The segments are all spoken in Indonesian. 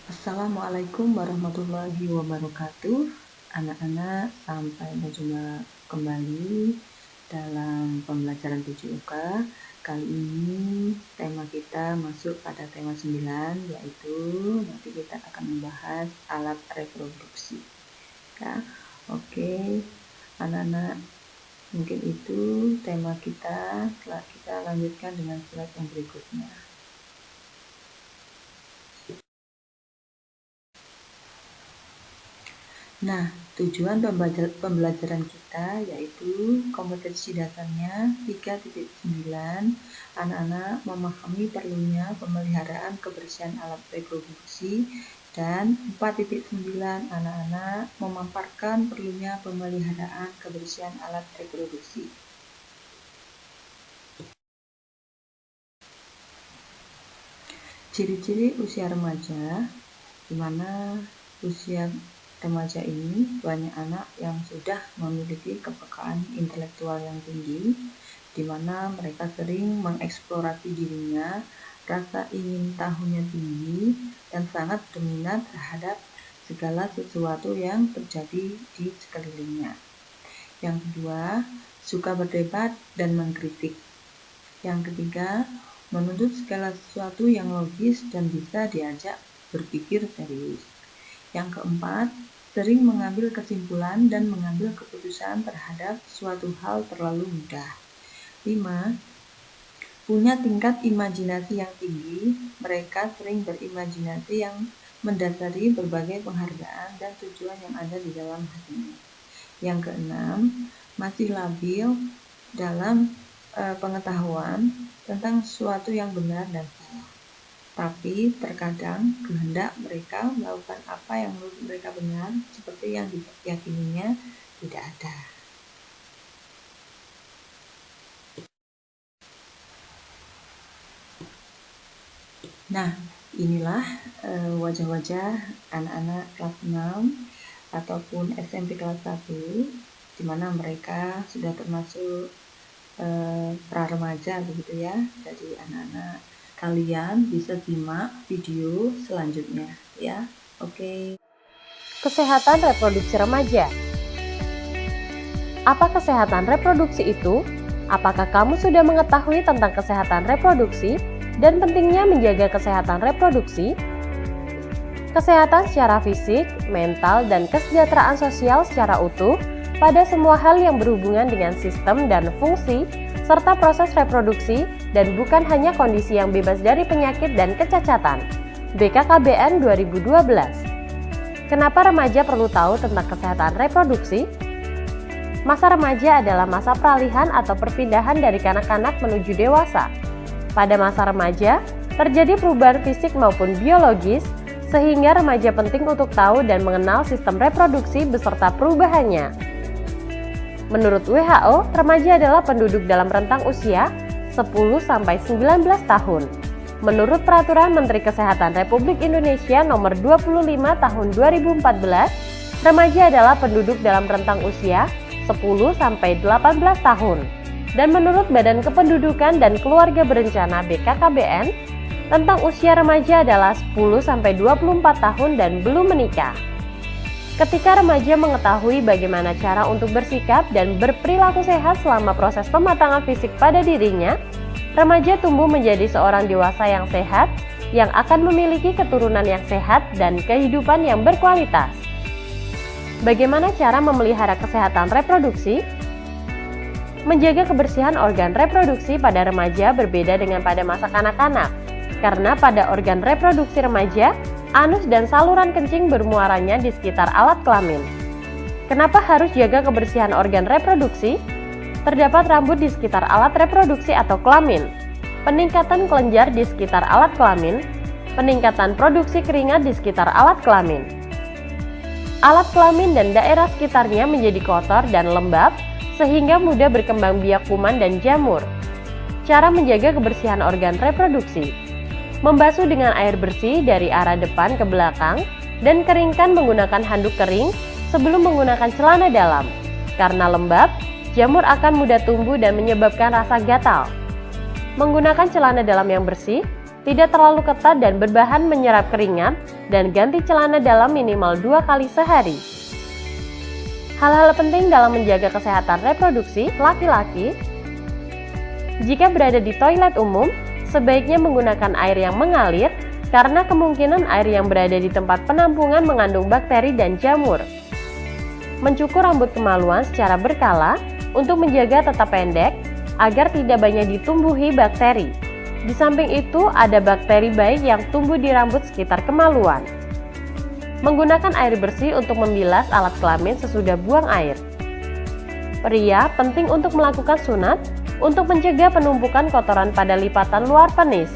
Assalamualaikum warahmatullahi wabarakatuh. Anak-anak, sampai berjumpa kembali dalam pembelajaran 7UK. Kali ini tema kita masuk pada tema 9, yaitu nanti kita akan membahas alat reproduksi. Ya, oke. Anak-anak, mungkin itu tema kita. Setelah kita lanjutkan dengan slide yang berikutnya. Nah, tujuan pembelajaran kita yaitu kompetensi dasarnya 3.9. Anak-anak memahami perlunya pemeliharaan kebersihan alat reproduksi, dan 4.9 anak-anak memaparkan perlunya pemeliharaan kebersihan alat reproduksi. Ciri-ciri usia remaja, di mana usia remaja ini banyak anak yang sudah memiliki kepekaan intelektual yang tinggi, di mana mereka sering mengeksplorasi dirinya, rasa ingin tahunya tinggi, dan sangat berminat terhadap segala sesuatu yang terjadi di sekelilingnya. Yang kedua, suka berdebat dan mengkritik. Yang ketiga, menuntut segala sesuatu yang logis dan bisa diajak berpikir serius. Yang keempat, sering mengambil kesimpulan dan mengambil keputusan terhadap suatu hal terlalu mudah. 5. Punya tingkat imajinasi yang tinggi. Mereka sering berimajinasi yang mendasari berbagai penghargaan dan tujuan yang ada di dalam hatinya. Yang keenam, masih labil dalam pengetahuan tentang sesuatu yang benar dan salah. Tapi terkadang kehendak mereka melakukan apa yang menurut mereka benar seperti yang diyakininya tidak ada. Nah, inilah wajah-wajah anak-anak kelas 6 ataupun SMP kelas 1, di mana mereka sudah termasuk pra-remaja begitu ya. Jadi anak-anak kalian bisa simak video selanjutnya ya. Oke. Kesehatan reproduksi remaja. Apa kesehatan reproduksi itu? Apakah kamu sudah mengetahui tentang kesehatan reproduksi dan pentingnya menjaga kesehatan reproduksi? Kesehatan secara fisik, mental, dan kesejahteraan sosial secara utuh pada semua hal yang berhubungan dengan sistem dan fungsi serta proses reproduksi, dan bukan hanya kondisi yang bebas dari penyakit dan kecacatan. BKKBN 2012. Kenapa remaja perlu tahu tentang kesehatan reproduksi? Masa remaja adalah masa peralihan atau perpindahan dari kanak-kanak menuju dewasa. Pada masa remaja, terjadi perubahan fisik maupun biologis, sehingga remaja penting untuk tahu dan mengenal sistem reproduksi beserta perubahannya. Menurut WHO, remaja adalah penduduk dalam rentang usia 10-19 tahun. Menurut Peraturan Menteri Kesehatan Republik Indonesia Nomor 25 Tahun 2014, remaja adalah penduduk dalam rentang usia 10-18 tahun. Dan menurut Badan Kependudukan dan Keluarga Berencana BKKBN, rentang usia remaja adalah 10-24 tahun dan belum menikah. Ketika remaja mengetahui bagaimana cara untuk bersikap dan berperilaku sehat selama proses pematangan fisik pada dirinya, remaja tumbuh menjadi seorang dewasa yang sehat, yang akan memiliki keturunan yang sehat dan kehidupan yang berkualitas. Bagaimana cara memelihara kesehatan reproduksi? Menjaga kebersihan organ reproduksi pada remaja berbeda dengan pada masa kanak-kanak, karena pada organ reproduksi remaja, anus dan saluran kencing bermuaranya di sekitar alat kelamin. Kenapa harus jaga kebersihan organ reproduksi? Terdapat rambut di sekitar alat reproduksi atau kelamin, peningkatan kelenjar di sekitar alat kelamin, peningkatan produksi keringat di sekitar alat kelamin. Alat kelamin dan daerah sekitarnya menjadi kotor dan lembab, sehingga mudah berkembang biak kuman dan jamur. Cara menjaga kebersihan organ reproduksi: membasuh dengan air bersih dari arah depan ke belakang dan keringkan menggunakan handuk kering sebelum menggunakan celana dalam. Karena lembab, jamur akan mudah tumbuh dan menyebabkan rasa gatal. Menggunakan celana dalam yang bersih, tidak terlalu ketat dan berbahan menyerap keringat, dan ganti celana dalam minimal 2 kali sehari. Hal-hal penting dalam menjaga kesehatan reproduksi laki-laki: jika berada di toilet umum, sebaiknya menggunakan air yang mengalir karena kemungkinan air yang berada di tempat penampungan mengandung bakteri dan jamur. Mencukur rambut kemaluan secara berkala untuk menjaga tetap pendek agar tidak banyak ditumbuhi bakteri. Di samping itu, ada bakteri baik yang tumbuh di rambut sekitar kemaluan. Menggunakan air bersih untuk membilas alat kelamin sesudah buang air. Pria penting untuk melakukan sunat untuk mencegah penumpukan kotoran pada lipatan luar penis.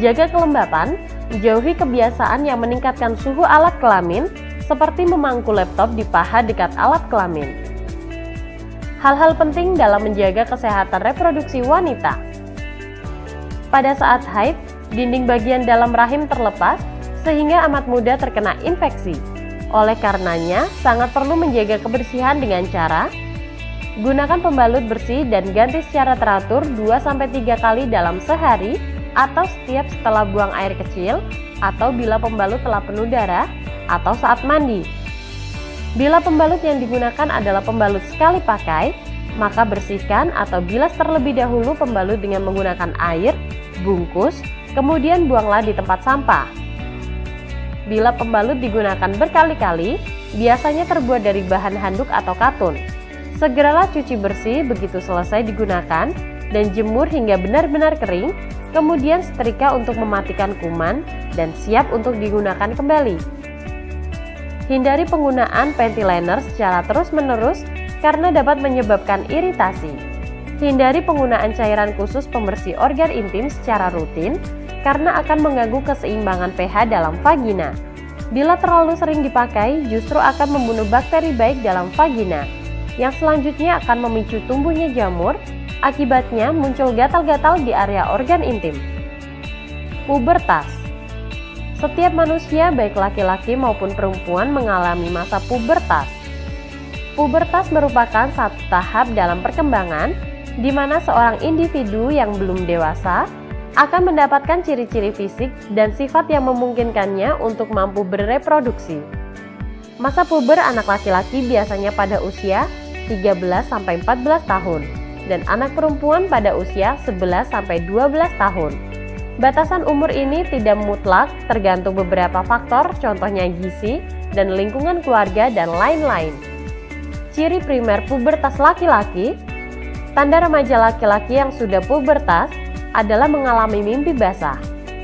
Jaga kelembapan, jauhi kebiasaan yang meningkatkan suhu alat kelamin seperti memangku laptop di paha dekat alat kelamin. Hal-hal penting dalam menjaga kesehatan reproduksi wanita. Pada saat haid, dinding bagian dalam rahim terlepas sehingga amat mudah terkena infeksi. Oleh karenanya, sangat perlu menjaga kebersihan dengan cara gunakan pembalut bersih dan ganti secara teratur 2-3 kali dalam sehari atau setiap setelah buang air kecil atau bila pembalut telah penuh darah atau saat mandi. Bila pembalut yang digunakan adalah pembalut sekali pakai, maka bersihkan atau bilas terlebih dahulu pembalut dengan menggunakan air, bungkus, kemudian buanglah di tempat sampah. Bila pembalut digunakan berkali-kali, biasanya terbuat dari bahan handuk atau katun. Segeralah cuci bersih begitu selesai digunakan dan jemur hingga benar-benar kering, kemudian setrika untuk mematikan kuman dan siap untuk digunakan kembali. Hindari penggunaan panty liner secara terus-menerus karena dapat menyebabkan iritasi. Hindari penggunaan cairan khusus pembersih organ intim secara rutin karena akan mengganggu keseimbangan pH dalam vagina. Bila terlalu sering dipakai, justru akan membunuh bakteri baik dalam vagina, yang selanjutnya akan memicu tumbuhnya jamur, akibatnya muncul gatal-gatal di area organ intim. Pubertas. Setiap manusia, baik laki-laki maupun perempuan, mengalami masa pubertas. Pubertas merupakan satu tahap dalam perkembangan di mana seorang individu yang belum dewasa akan mendapatkan ciri-ciri fisik dan sifat yang memungkinkannya untuk mampu bereproduksi. Masa puber anak laki-laki biasanya pada usia 13-14 tahun dan anak perempuan pada usia 11-12 tahun. Batasan umur ini tidak mutlak, tergantung beberapa faktor, contohnya gizi dan lingkungan keluarga dan lain-lain. Ciri primer pubertas laki-laki. Tanda remaja laki-laki yang sudah pubertas adalah mengalami mimpi basah.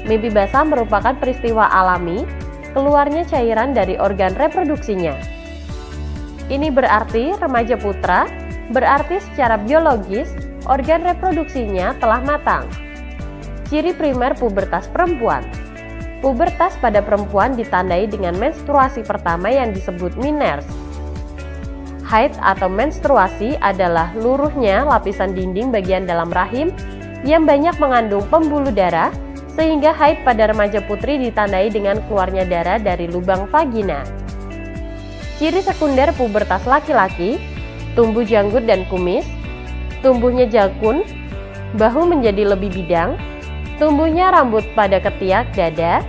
Mimpi basah merupakan peristiwa alami keluarnya cairan dari organ reproduksinya. Ini berarti remaja putra, berarti secara biologis organ reproduksinya telah matang. Ciri primer pubertas perempuan. Pubertas pada perempuan ditandai dengan menstruasi pertama yang disebut miners. Haid atau menstruasi adalah luruhnya lapisan dinding bagian dalam rahim yang banyak mengandung pembuluh darah, sehingga haid pada remaja putri ditandai dengan keluarnya darah dari lubang vagina. Ciri sekunder pubertas laki-laki: tumbuh janggut dan kumis, tumbuhnya jakun, bahu menjadi lebih bidang, tumbuhnya rambut pada ketiak dada,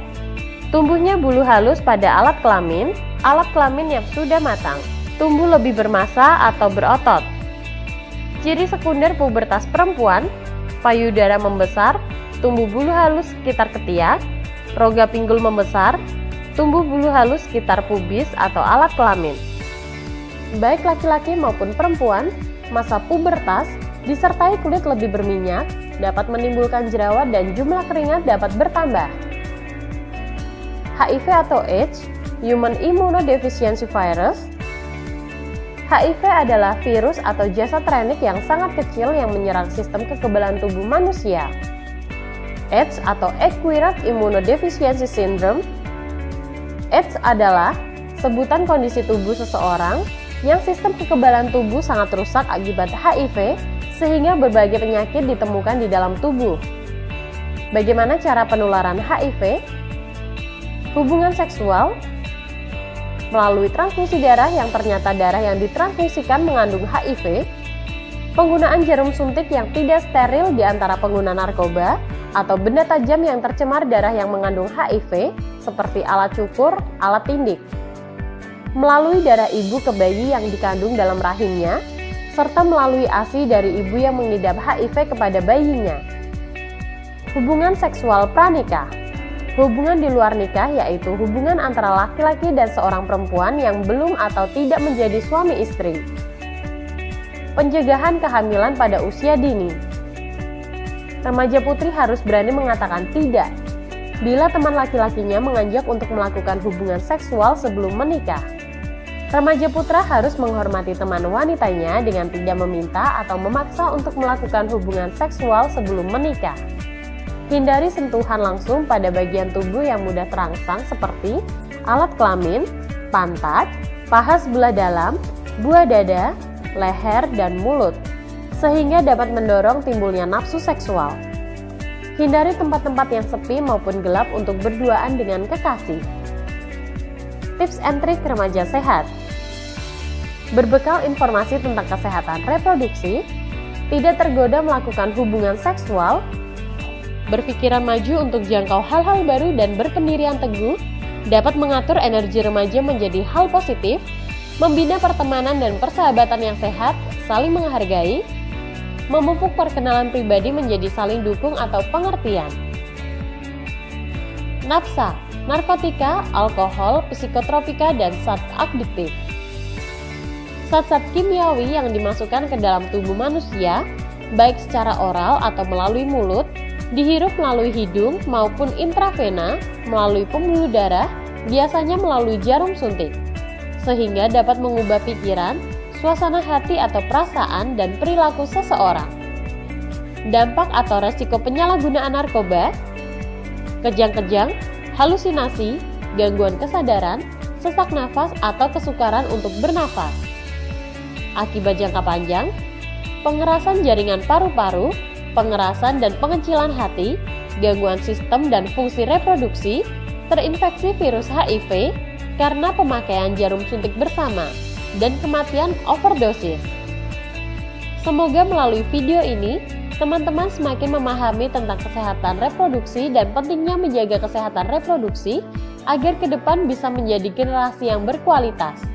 tumbuhnya bulu halus pada alat kelamin yang sudah matang, tumbuh lebih bermassa atau berotot. Ciri sekunder pubertas perempuan: payudara membesar, tumbuh bulu halus sekitar ketiak, rongga pinggul membesar, tumbuh bulu halus sekitar pubis atau alat kelamin. Baik laki-laki maupun perempuan, masa pubertas disertai kulit lebih berminyak, dapat menimbulkan jerawat dan jumlah keringat dapat bertambah. HIV atau AIDS, Human Immunodeficiency Virus. HIV adalah virus atau jasad renik yang sangat kecil yang menyerang sistem kekebalan tubuh manusia. AIDS atau Acquired Immunodeficiency Syndrome. AIDS adalah sebutan kondisi tubuh seseorang yang sistem kekebalan tubuh sangat rusak akibat HIV sehingga berbagai penyakit ditemukan di dalam tubuh. Bagaimana cara penularan HIV? Hubungan seksual melalui transfusi darah yang ternyata darah yang ditransfusikan mengandung HIV, penggunaan jarum suntik yang tidak steril di antara pengguna narkoba, atau benda tajam yang tercemar darah yang mengandung HIV seperti alat cukur, alat tindik, melalui darah ibu ke bayi yang dikandung dalam rahimnya, serta melalui ASI dari ibu yang mengidap HIV kepada bayinya. Hubungan seksual pranikah. Hubungan di luar nikah yaitu hubungan antara laki-laki dan seorang perempuan yang belum atau tidak menjadi suami istri. Pencegahan kehamilan pada usia dini. Remaja putri harus berani mengatakan tidak bila teman laki-lakinya mengajak untuk melakukan hubungan seksual sebelum menikah. Remaja putra harus menghormati teman wanitanya dengan tidak meminta atau memaksa untuk melakukan hubungan seksual sebelum menikah. Hindari sentuhan langsung pada bagian tubuh yang mudah terangsang seperti alat kelamin, pantat, paha sebelah dalam, buah dada, leher, dan mulut, sehingga dapat mendorong timbulnya nafsu seksual. Hindari tempat-tempat yang sepi maupun gelap untuk berduaan dengan kekasih. Tips and trik remaja sehat. Berbekal informasi tentang kesehatan reproduksi, tidak tergoda melakukan hubungan seksual, berpikiran maju untuk jangkau hal-hal baru dan berpendirian teguh, dapat mengatur energi remaja menjadi hal positif, membina pertemanan dan persahabatan yang sehat, saling menghargai, memupuk perkenalan pribadi menjadi saling dukung atau pengertian. Nafsa, narkotika, alkohol, psikotropika, dan zat adiktif. Zat-zat kimiawi yang dimasukkan ke dalam tubuh manusia, baik secara oral atau melalui mulut, dihirup melalui hidung maupun intravena melalui pembuluh darah, biasanya melalui jarum suntik, sehingga dapat mengubah pikiran, suasana hati atau perasaan dan perilaku seseorang. Dampak atau resiko penyalahgunaan narkoba: kejang-kejang, halusinasi, gangguan kesadaran, sesak nafas atau kesukaran untuk bernafas. Akibat jangka panjang: pengerasan jaringan paru-paru, pengerasan dan pengecilan hati, gangguan sistem dan fungsi reproduksi, terinfeksi virus HIV karena pemakaian jarum suntik bersama, dan kematian overdosis. Semoga melalui video ini, teman-teman semakin memahami tentang kesehatan reproduksi dan pentingnya menjaga kesehatan reproduksi agar ke depan bisa menjadi generasi yang berkualitas.